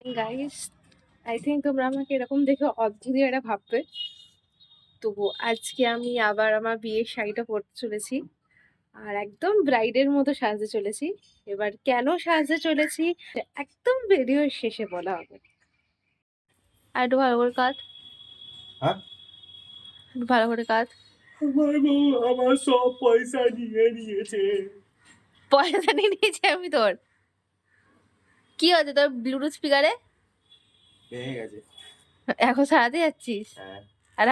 Guys, I think তোমরা আমাকে এরকম দেখে অদ্ভুত একটা ভাববে। তো আজকে আমি আবার আমার বিয়ের শাড়িটা পরতে চলেছি আর একদম ব্রাইডের মতো সাজতে চলেছি। এবার কেন সাজতে চলেছি একদম ভিডিওর শেষে বলা হবে। আর একটু ভালো করে কাট, হ্যাঁ, একটু ভালো করে কাট। আমার বউ আমার সব পয়সা নিয়ে নিয়েছে। পয়সা নিয়ে নিয়েছি আমি তোর? কি হচ্ছে তোর ব্লুটুথ স্পিকারে? ভেঙে গেছে। এখন সারাতে যাচ্ছিস? হ্যাঁ, আর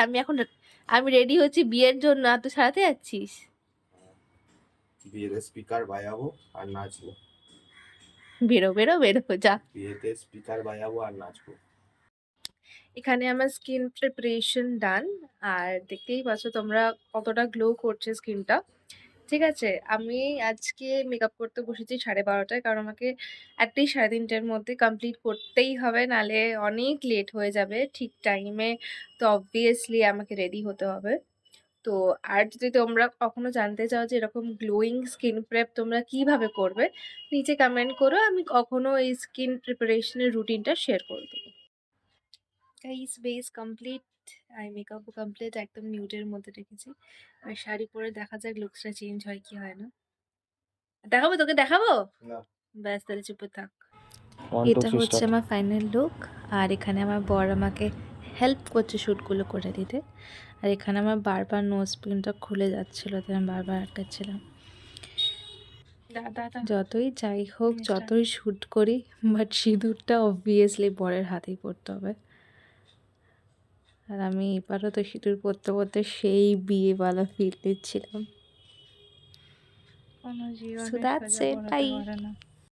আমি রেডি হচ্ছি বিয়ের জন্য, আর তুই সারাতে যাচ্ছিস? বিয়েতে স্পিকার বাজাবো আর নাচবো। বেরো বেরো বেরো যা। বিয়েতে স্পিকার বাজাবো আর নাচবো। এখানে আমার স্কিন প্রিপারেশন ডান। আর দেখতেই পাচ্ছ তোমরা কতটা গ্লো করছে স্কিনটা। ঠিক আছে, আমি আজকে মেকআপ করতে বসেছি 12:30টায়, কারণ আমাকে অ্যাটলিস্ট 3:30টার মধ্যে কমপ্লিট করতেই হবে, নালে অনেক লেট হয়ে যাবে ঠিক টাইমে। তো অবভিয়াসলি আমাকে রেডি হতে হবে। তো আর যদি তোমরা কখনো জানতে চাও যে এরকম গ্লোয়িং স্কিন প্রেপ তোমরা কিভাবে করবে, নিচে কমেন্ট করো, আমি কখনো এই স্কিন প্রিপারেশনের রুটিনটা শেয়ার করে দেবো। গাইস, বেস কমপ্লিট, আই মেকআপও কমপ্লিট, একদম নিউডের মধ্যে রেখেছি। আর শাড়ি পরে দেখা যাক লুকসটা চেঞ্জ হয় কি হয় না। দেখাবো তোকে, দেখাবো? না, ব্যাস তাহলে চুপ থাক। 1 2 এটা 3 হচ্ছে স্টার্ট। আমার ফাইনাল লুক। আর এখানে আমার বর আমাকে হেল্প করছে শ্যুটগুলো করে দিতে। আর এখানে আমার বারবার নোজ পিনটা খুলে যাচ্ছিলো, তাই আমি বারবার আটকাচ্ছিলাম। যতই যাই হোক, যতই শ্যুট করি, বাট সিঁদুরটা অবভিয়াসলি বরের হাতেই পড়তে হবে। আর আমি এবারও তো সিঁদুর পরতে পরতে সেই বিয়েওয়ালা ফিল নিচ্ছিলাম। কোনো So জীবনে that's সোজা it. পড়াতে Bye. পারে না।